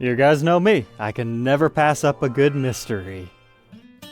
You guys know me. I can never pass up a good mystery.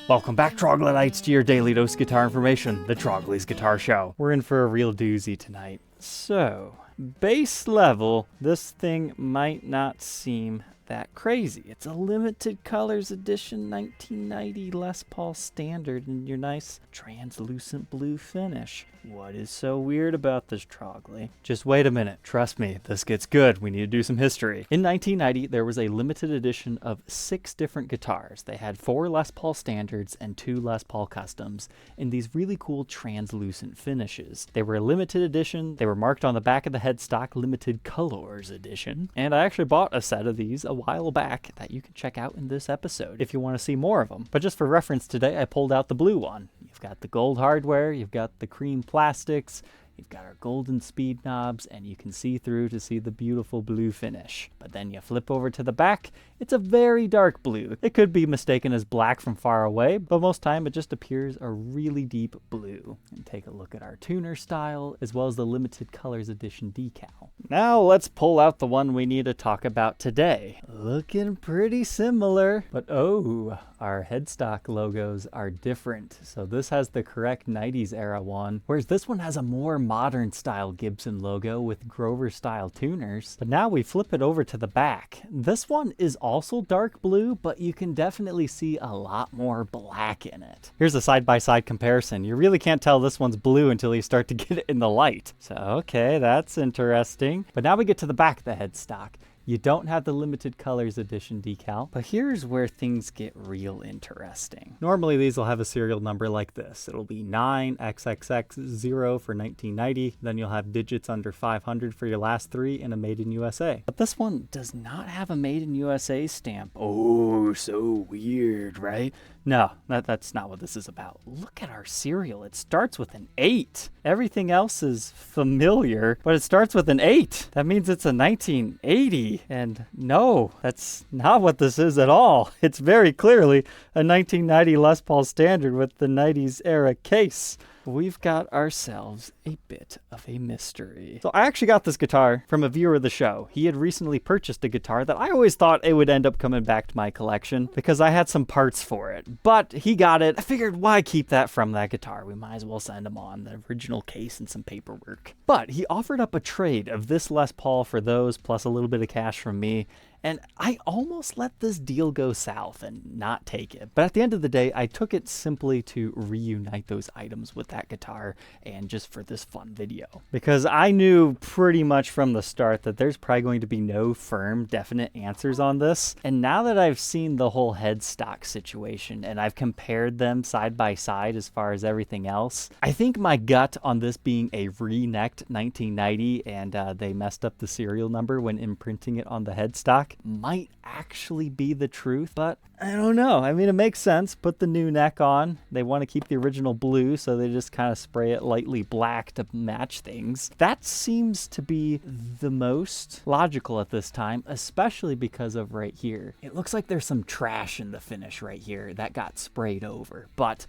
Welcome back, Troglodytes, to your daily dose guitar information, the Trogly's Guitar Show. We're in for a real doozy tonight. So, base level, this thing might not seem that crazy. It's a limited colors edition 1990 Les Paul Standard in your nice translucent blue finish. What is so weird about this Trogly? Just wait a minute. Trust me, this gets good. We need to do some history. In 1990, there was a limited edition of 6 different guitars. They had 4 Les Paul Standards and 2 Les Paul Customs in these really cool translucent finishes. They were a limited edition. They were marked on the back of the headstock Limited Colors Edition. And I actually bought a set of these a while back that you can check out in this episode if you want to see more of them. But just for reference today, I pulled out the blue one. You've got the gold hardware, you've got the cream plastics, you've got our golden speed knobs, and you can see through to see the beautiful blue finish. But then you flip over to the back, it's a very dark blue. It could be mistaken as black from far away, but most time it just appears a really deep blue. And take a look at our tuner style, as well as the limited colors edition decal. Now let's pull out the one we need to talk about today. Looking pretty similar, but oh, our headstock logos are different. So this has the correct 90s era one, whereas this one has a more modern style Gibson logo with Grover style tuners. But now we flip it over to the back. This one is also dark blue, but you can definitely see a lot more black in it. Here's a side-by-side comparison. You really can't tell this one's blue until you start to get it in the light. So okay, that's interesting. But now we get to the back of the headstock. You don't have the limited colors edition decal, but here's where things get real interesting. Normally these will have a serial number like this. It'll be 9XXX0 for 1990, then you'll have digits under 500 for your last 3 and a Made in USA. But this one does not have a Made in USA stamp. Oh, so weird, right? No, that's not what this is about. Look at our serial. It starts with an 8. Everything else is familiar, but it starts with an 8. That means it's a 1980. And no, that's not what this is at all. It's very clearly a 1990 Les Paul Standard with the 90s era case. We've got ourselves a bit of a mystery. So I actually got this guitar from a viewer of the show. He had recently purchased a guitar that I always thought it would end up coming back to my collection because I had some parts for it. But he got it. I figured, why keep that from that guitar? We might as well send him on the original case and some paperwork. But he offered up a trade of this Les Paul for those, plus a little bit of cash from me. And I almost let this deal go south and not take it. But at the end of the day, I took it simply to reunite those items with that guitar and just for this fun video. Because I knew pretty much from the start that there's probably going to be no firm, definite answers on this. And now that I've seen the whole headstock situation and I've compared them side by side as far as everything else, I think my gut on this being a re-necked 1990 and they messed up the serial number when imprinting it on the headstock might actually be the truth, but I don't know. I mean, it makes sense. Put the new neck on. They want to keep the original blue, so they just kind of spray it lightly black to match things. That seems to be the most logical at this time, especially because of right here. It looks like there's some trash in the finish right here that got sprayed over, but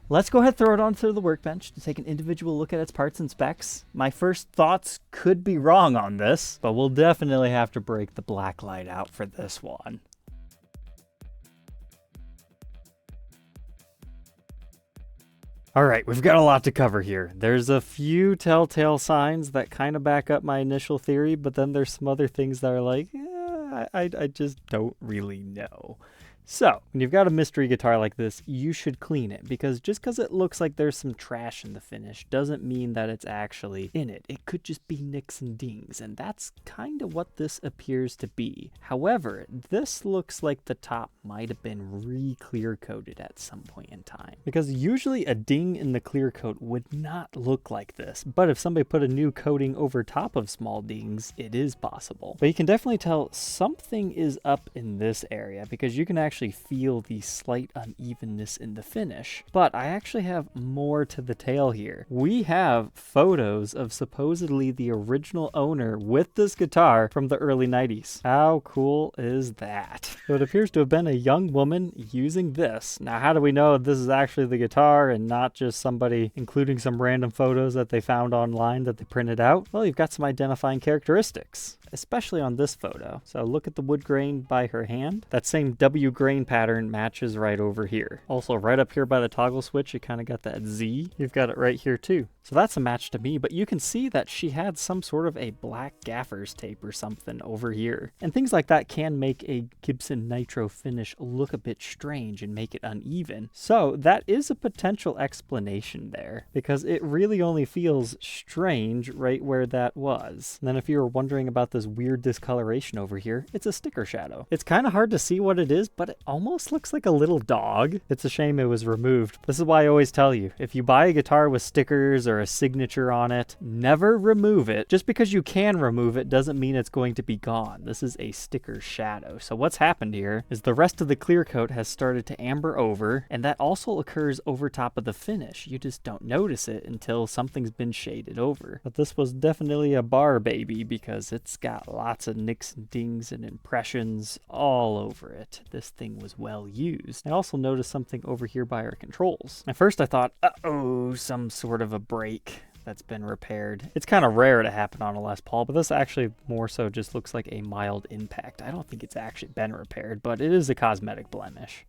let's go ahead and throw it onto the workbench to take an individual look at its parts and specs. My first thoughts could be wrong on this, but we'll definitely have to break the blacklight out for this one. All right, we've got a lot to cover here. There's a few telltale signs that kind of back up my initial theory, but then there's some other things that are like, I just don't really know. So, when you've got a mystery guitar like this, you should clean it, because just because it looks like there's some trash in the finish doesn't mean that it's actually in it. It could just be nicks and dings, and that's kind of what this appears to be. However, this looks like the top might have been re-clear coated at some point in time, because usually a ding in the clear coat would not look like this, but if somebody put a new coating over top of small dings, it is possible. But you can definitely tell something is up in this area, because you can actually feel the slight unevenness in the finish. But I actually have more to the tale here. We have photos of supposedly the original owner with this guitar from the early 90s. How cool is that? So it appears to have been a young woman using this. Now, how do we know this is actually the guitar and not just somebody including some random photos that they found online that they printed out? Well, you've got some identifying characteristics. especially on this photo. So look at the wood grain by her hand. That same W grain pattern matches right over here. Also right up here by the toggle switch, you kind of got that Z. You've got it right here too. So that's a match to me, but you can see that she had some sort of a black gaffer's tape or something over here. And things like that can make a Gibson Nitro finish look a bit strange and make it uneven. So that is a potential explanation there, because it really only feels strange right where that was. And then if you were wondering about this weird discoloration over here, it's a sticker shadow. It's kind of hard to see what it is, but it almost looks like a little dog. It's a shame it was removed. This is why I always tell you, if you buy a guitar with stickers or a signature on it, never remove it. Just because you can remove it doesn't mean it's going to be gone. This is a sticker shadow. So what's happened here is the rest of the clear coat has started to amber over, and that also occurs over top of the finish. You just don't notice it until something's been shaded over. But this was definitely a bar baby because it's got lots of nicks and dings and impressions all over it. This thing was well used. I also noticed something over here by our controls. At first I thought, uh-oh, some sort of a break that's been repaired. It's kind of rare to happen on a Les Paul, but this actually more so just looks like a mild impact. I don't think it's actually been repaired, but it is a cosmetic blemish.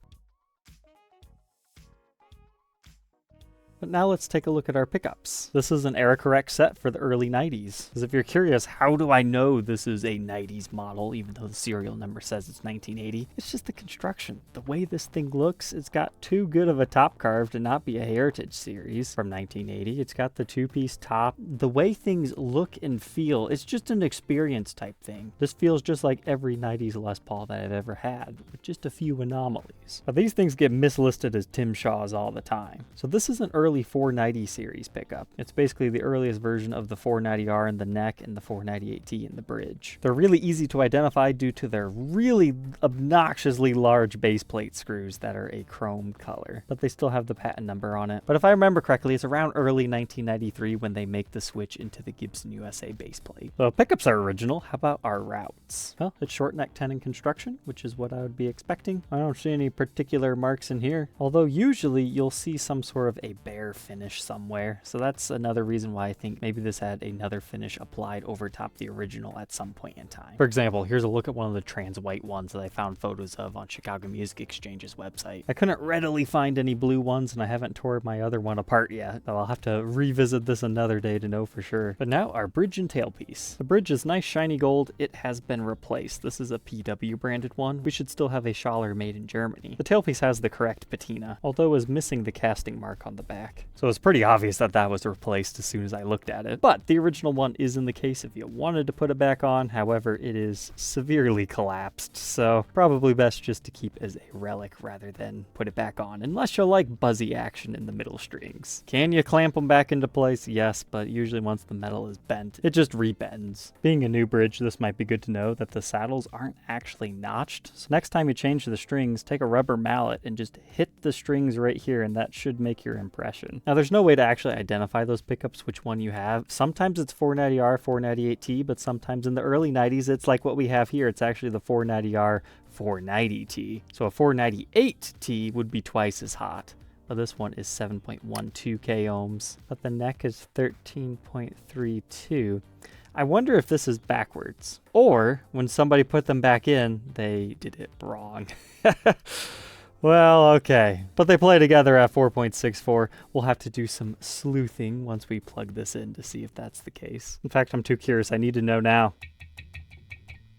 But now let's take a look at our pickups. This is an error correct set for the early 90s. Because if you're curious, how do I know this is a 90s model, even though the serial number says it's 1980? It's just the construction. The way this thing looks, it's got too good of a top carve to not be a Heritage Series from 1980. It's got the two-piece top. The way things look and feel, it's just an experience type thing. This feels just like every 90s Les Paul that I've ever had, with just a few anomalies. But these things get mislisted as Tim Shaw's all the time. So this is an early 490 series pickup. It's basically the earliest version of the 490R in the neck and the 498T in the bridge. They're really easy to identify due to their really obnoxiously large base plate screws that are a chrome color, but they still have the patent number on it. But if I remember correctly, it's around early 1993 when they make the switch into the Gibson USA base plate. So pickups are original. How about our routes? Well, it's short neck tenon construction, which is what I would be expecting. I don't see any particular marks in here, although usually you'll see some sort of a bare finish somewhere. So that's another reason why I think maybe this had another finish applied over top the original at some point in time. For example, here's a look at one of the trans white ones that I found photos of on Chicago Music Exchange's website. I couldn't readily find any blue ones, and I haven't tore my other one apart yet, so I'll have to revisit this another day to know for sure. But now our bridge and tailpiece. The bridge is nice shiny gold. It has been replaced. This is a PW branded one. We should still have a Schaller made in Germany. The tailpiece has the correct patina, although is missing the casting mark on the back. So it's pretty obvious that that was replaced as soon as I looked at it. But the original one is in the case if you wanted to put it back on. However, it is severely collapsed, so probably best just to keep as a relic rather than put it back on, unless you like buzzy action in the middle strings. Can you clamp them back into place? Yes, but usually once the metal is bent, it just rebends. Being a new bridge, this might be good to know that the saddles aren't actually notched. So next time you change the strings, take a rubber mallet and just hit the strings right here, and that should make your impression. Now there's no way to actually identify those pickups, which one you have. Sometimes it's 490R, 498T, but sometimes in the early 90s, it's like what we have here. It's actually the 490R, 490T. So a 498T would be twice as hot. But this one is 7.12 k ohms, but the neck is 13.32. I wonder if this is backwards, or when somebody put them back in, they did it wrong. Well, okay. But they play together at 4.64. We'll have to do some sleuthing once we plug this in to see if that's the case. In fact, I'm too curious. I need to know now.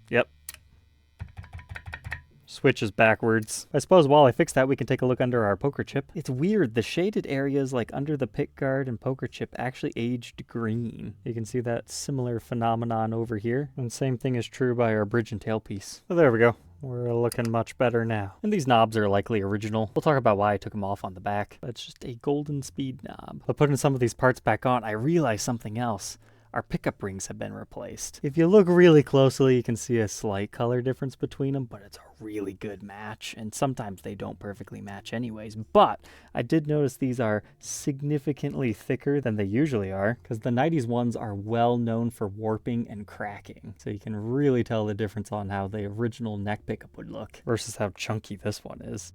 Yep. Switch is backwards. I suppose while I fix that, we can take a look under our poker chip. It's weird. The shaded areas like under the pick guard and poker chip actually aged green. You can see that similar phenomenon over here. And same thing is true by our bridge and tailpiece. So there we go. We're looking much better now. And these knobs are likely original. We'll talk about why I took them off on the back. It's just a golden speed knob. But putting some of these parts back on, I realized something else. Our pickup rings have been replaced. If you look really closely, you can see a slight color difference between them, but it's a really good match, and sometimes they don't perfectly match anyways. But I did notice these are significantly thicker than they usually are, because the 90s ones are well known for warping and cracking. So you can really tell the difference on how the original neck pickup would look versus how chunky this one is.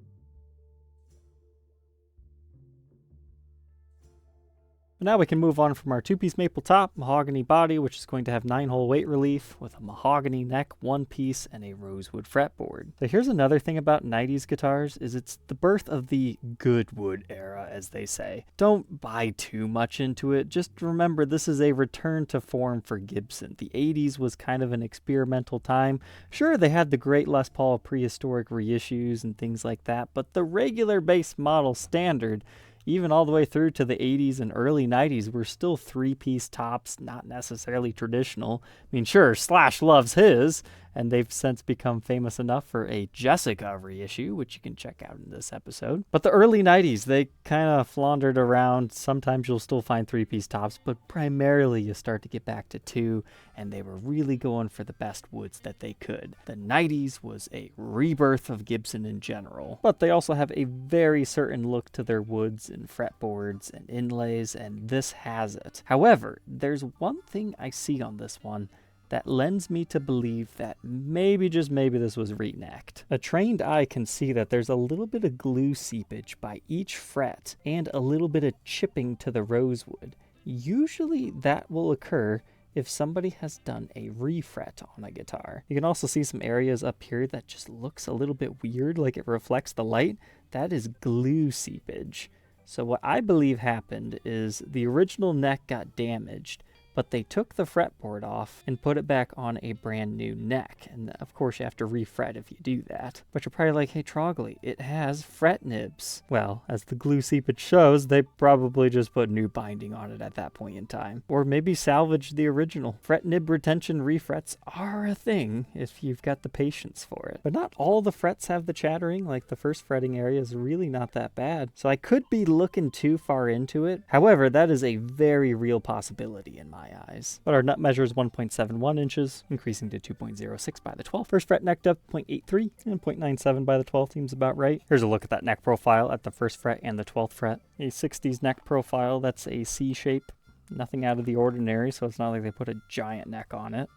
Now we can move on from our 2-piece maple top, mahogany body, which is going to have 9-hole weight relief with a mahogany neck, 1-piece, and a rosewood fretboard. So here's another thing about 90s guitars, is it's the birth of the good wood era, as they say. Don't buy too much into it, just remember this is a return to form for Gibson. The 80s was kind of an experimental time. Sure, they had the great Les Paul prehistoric reissues and things like that, but the regular base model standard, even all the way through to the 80s and early 90s, were still 3-piece tops, not necessarily traditional. I mean, sure, Slash loves his, and they've since become famous enough for a Jessica reissue, which you can check out in this episode. But the early 90s, they kind of floundered around. Sometimes you'll still find 3-piece tops, but primarily you start to get back to 2, and they were really going for the best woods that they could. The 90s was a rebirth of Gibson in general, but they also have a very certain look to their woods and fretboards and inlays, and this has it. However, there's one thing I see on this one that lends me to believe that maybe, just maybe, this was re-necked. A trained eye can see that there's a little bit of glue seepage by each fret and a little bit of chipping to the rosewood. Usually that will occur if somebody has done a refret on a guitar. You can also see some areas up here that just looks a little bit weird, like it reflects the light. That is glue seepage. So what I believe happened is the original neck got damaged, but they took the fretboard off and put it back on a brand new neck. And of course you have to refret if you do that. But you're probably like, hey Trogly, it has fret nibs. Well, as the glue seepage shows, they probably just put new binding on it at that point in time. Or maybe salvaged the original. Fret nib retention refrets are a thing if you've got the patience for it. But not all the frets have the chattering, like the first fretting area is really not that bad. So I could be looking too far into it. However, that is a very real possibility in my eyes. But our nut measure is 1.71 inches, increasing to 2.06 by the 12th. First fret neck depth 0.83 and 0.97 by the 12th seems about right. Here's a look at that neck profile at the first fret and the 12th fret. A 60s neck profile, that's a C shape. Nothing out of the ordinary, so it's not like they put a giant neck on it.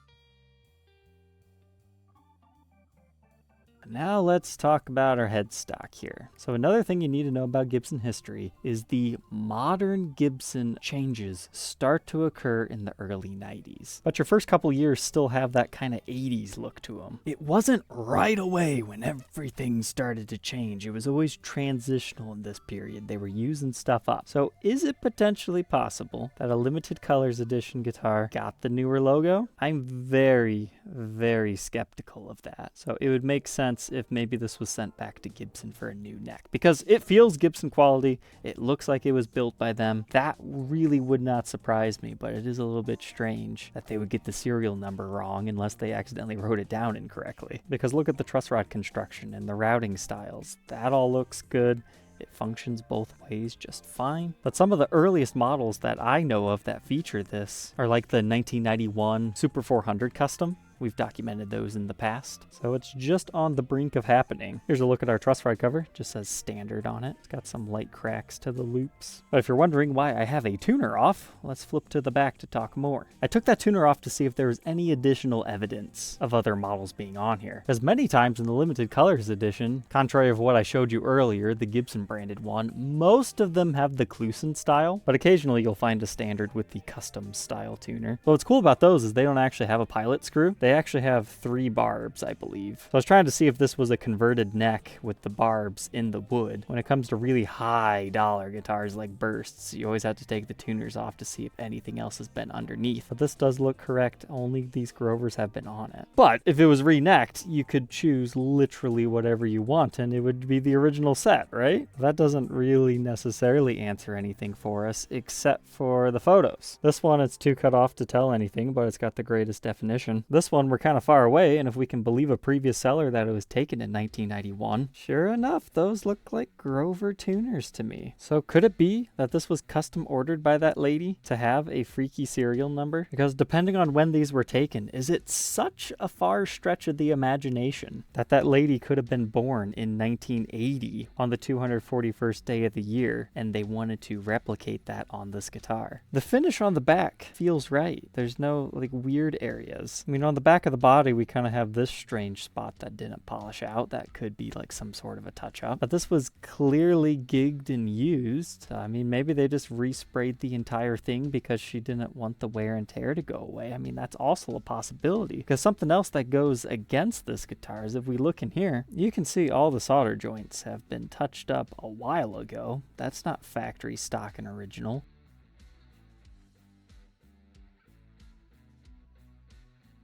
Now let's talk about our headstock here. So another thing you need to know about Gibson history is the modern Gibson changes start to occur in the early 90s. But your first couple years still have that kind of 80s look to them. It wasn't right away when everything started to change. It was always transitional in this period. They were using stuff up. So is it potentially possible that a limited colors edition guitar got the newer logo? I'm very, very skeptical of that. So it would make sense if maybe this was sent back to Gibson for a new neck, because it feels Gibson quality. It looks like it was built by them. That really would not surprise me, but it is a little bit strange that they would get the serial number wrong unless they accidentally wrote it down incorrectly. Because look at the truss rod construction and the routing styles. That all looks good. It functions both ways just fine. But some of the earliest models that I know of that feature this are like the 1991 Super 400 Custom. We've documented those in the past, so it's just on the brink of happening. Here's a look at our truss rod cover. It just says standard on it. It's got some light cracks to the loops. But if you're wondering why I have a tuner off, let's flip to the back to talk more. I took that tuner off to see if there was any additional evidence of other models being on here. Because many times in the limited colors edition, contrary of what I showed you earlier, the Gibson branded one, most of them have the Kluson style, but occasionally you'll find a standard with the custom style tuner. But what's cool about those is they don't actually have a pilot screw. They actually have 3 barbs, I believe. So I was trying to see if this was a converted neck with the barbs in the wood. When it comes to really high dollar guitars like Bursts, you always have to take the tuners off to see if anything else has been underneath. But this does look correct. Only these Grovers have been on it. But if it was re-necked, you could choose literally whatever you want and it would be the original set, right? That doesn't really necessarily answer anything for us except for the photos. This one, it's too cut off to tell anything, but it's got the greatest definition. This one, we're kind of far away, and if we can believe a previous seller that it was taken in 1991, sure enough, those look like Grover tuners to me. So could it be that this was custom ordered by that lady to have a freaky serial number? Because depending on when these were taken, is it such a far stretch of the imagination that that lady could have been born in 1980 on the 241st day of the year, and they wanted to replicate that on this guitar? The finish on the back feels right. There's no like weird areas. I mean, on the back of the body, we kind of have this strange spot that didn't polish out. That could be like some sort of a touch-up. But this was clearly gigged and used. I mean, maybe they just resprayed the entire thing because she didn't want the wear and tear to go away. I mean, that's also a possibility. Because something else that goes against this guitar is if we look in here, you can see all the solder joints have been touched up a while ago. That's not factory stock and original.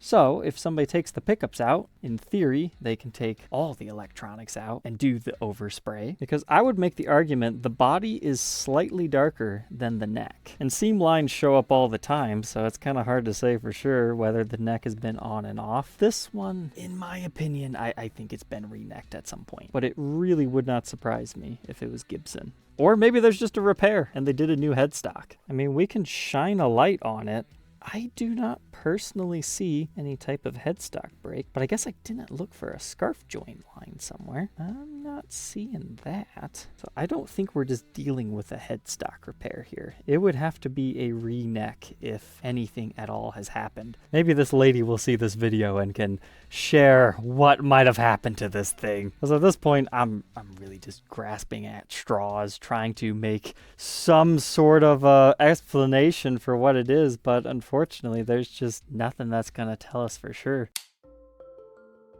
So if somebody takes the pickups out, in theory, they can take all the electronics out and do the overspray. Because I would make the argument the body is slightly darker than the neck. And seam lines show up all the time, so it's kind of hard to say for sure whether the neck has been on and off. This one, in my opinion, I think it's been re-necked at some point. But it really would not surprise me if it was Gibson. Or maybe there's just a repair and they did a new headstock. I mean, we can shine a light on it. I do not personally see any type of headstock break, but I guess I didn't look for a scarf joint line somewhere. I'm not seeing that. So I don't think we're just dealing with a headstock repair here. It would have to be a re-neck if anything at all has happened. Maybe this lady will see this video and can share what might have happened to this thing. Because at this point, I'm really just grasping at straws, trying to make some sort of explanation for what it is, but unfortunately, there's just nothing that's going to tell us for sure.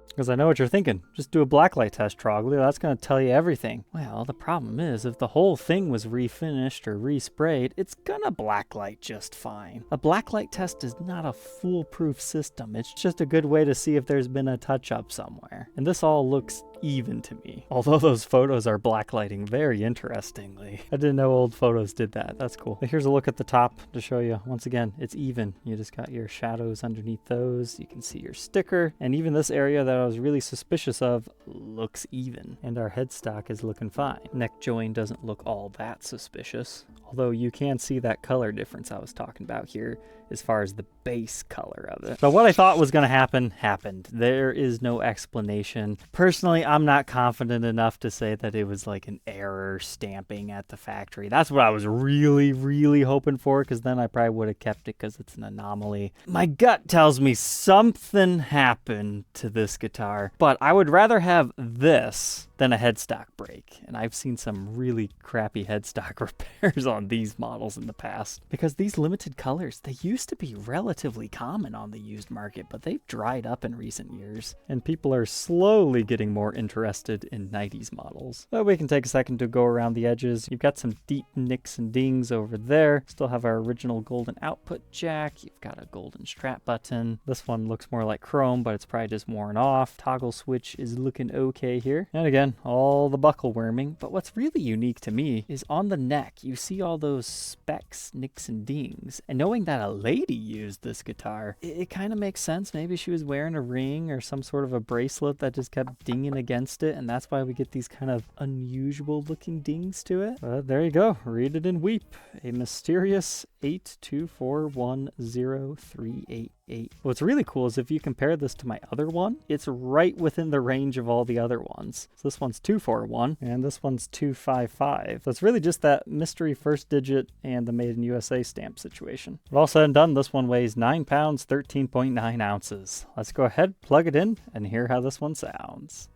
Because I know what you're thinking. Just do a blacklight test, Trogly. That's going to tell you everything. Well, the problem is, if the whole thing was refinished or resprayed, it's gonna blacklight just fine. A blacklight test is not a foolproof system. It's just a good way to see if there's been a touch-up somewhere. And this all looks even to me. Although those photos are blacklighting very interestingly. I didn't know old photos did that. That's cool. But here's a look at the top to show you. Once again, it's even. You just got your shadows underneath those. You can see your sticker. And even this area that I was really suspicious of looks even. And our headstock is looking fine. Neck join doesn't look all that suspicious. Although you can see that color difference I was talking about here as far as the base color of it. So what I thought was going to happen, happened. There is no explanation. Personally, I'm not confident enough to say that it was like an error stamping at the factory. That's what I was really hoping for, because then I probably would have kept it because it's an anomaly. My gut tells me something happened to this guitar, but I would rather have this than a headstock break. And I've seen some really crappy headstock repairs on these models in the past, because these limited colors, they used to be relatively common on the used market, but they've dried up in recent years, and people are slowly getting more interested in 90s models. But we can take a second to go around the edges. You've got some deep nicks and dings over there. Still have our original golden output jack. You've got a golden strap button. This one looks more like chrome, but it's probably just worn off. Toggle switch is looking okay here. And again, all the buckle worming. But what's really unique to me is on the neck, you see all those specks, nicks, and dings. And knowing that a lady used this guitar, it kind of makes sense. Maybe she was wearing a ring or some sort of a bracelet that just kept dinging against it, and that's why we get these kind of unusual looking dings to it. But there you go. Read it in Weep. A mysterious 824103888. What's really cool is if you compare this to my other one, it's right within the range of all the other ones. So this one's 241 and this one's 255. So it's really just that mystery first digit and the Made in USA stamp situation. But all said and done, this one weighs 9 pounds, 13.9 ounces. Let's go ahead, plug it in, and hear how this one sounds.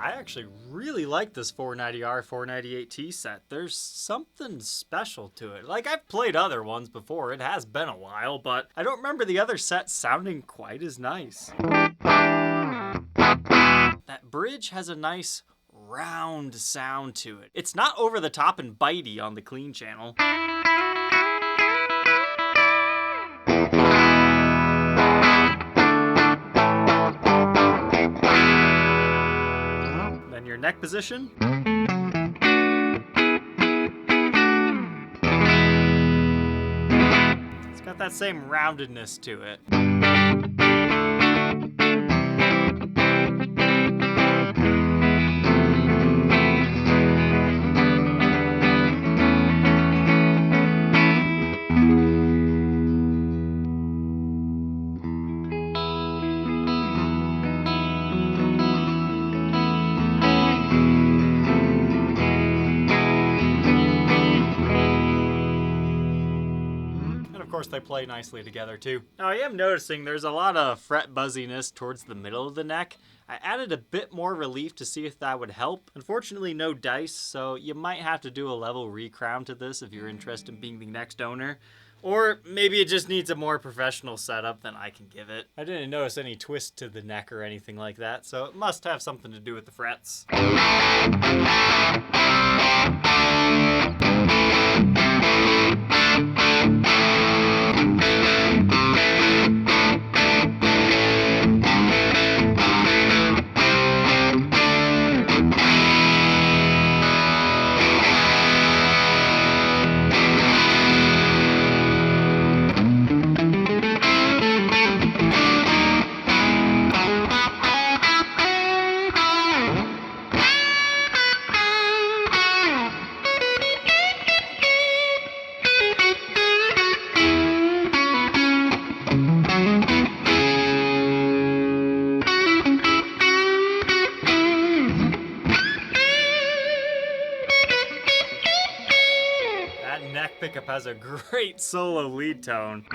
I actually really like this 490R 498T set. There's something special to it. Like, I've played other ones before, it has been a while, but I don't remember the other sets sounding quite as nice. That bridge has a nice round sound to it. It's not over the top and bitey on the clean channel. Then your neck position. It's got that same roundedness to it. Of course, they play nicely together too. Now, I am noticing there's a lot of fret buzziness towards the middle of the neck. I added a bit more relief to see if that would help. Unfortunately, no dice, so you might have to do a level recrown to this if you're interested in being the next owner. Or maybe it just needs a more professional setup than I can give it. I didn't notice any twist to the neck or anything like that, so it must have something to do with the frets. Neck pickup has a great solo lead tone.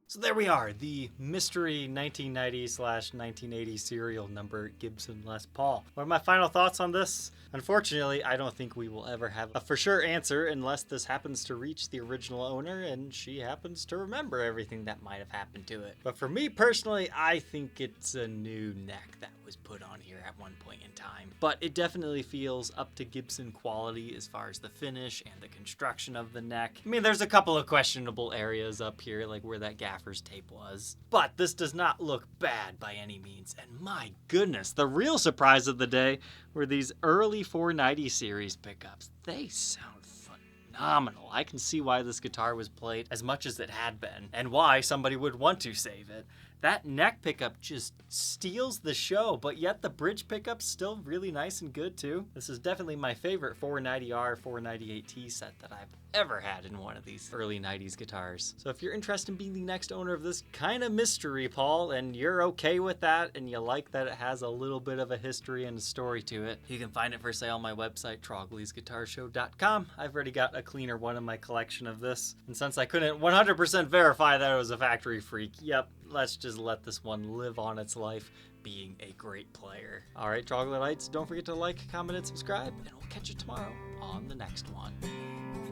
So there we are, the mystery 1990/1980 serial number Gibson Les Paul. What are my final thoughts on this? Unfortunately, I don't think we will ever have a for sure answer unless this happens to reach the original owner and she happens to remember everything that might have happened to it. But for me personally, I think it's a new neck that was put on here at one point in time. But it definitely feels up to Gibson quality as far as the finish and the construction of the neck. I mean, there's a couple of questionable areas up here, like where that gaffer's tape was. But this does not look bad by any means. And my goodness, the real surprise of the day were these early 490 series pickups. They sound phenomenal. I can see why this guitar was played as much as it had been, and why somebody would want to save it. That neck pickup just steals the show, but yet the bridge pickup's still really nice and good too. This is definitely my favorite 490R 498T set that I've ever had in one of these early 90s guitars. So if you're interested in being the next owner of this kind of mystery, Paul, and you're okay with that, and you like that it has a little bit of a history and a story to it, you can find it for sale on my website, troglysguitarshow.com. I've already got a cleaner one in my collection of this, and since I couldn't 100% verify that it was a factory freak, yep, let's just let this one live on its life being a great player. All right, Troglodytes, don't forget to like, comment, and subscribe, and we'll catch you tomorrow on the next one.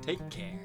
Take care.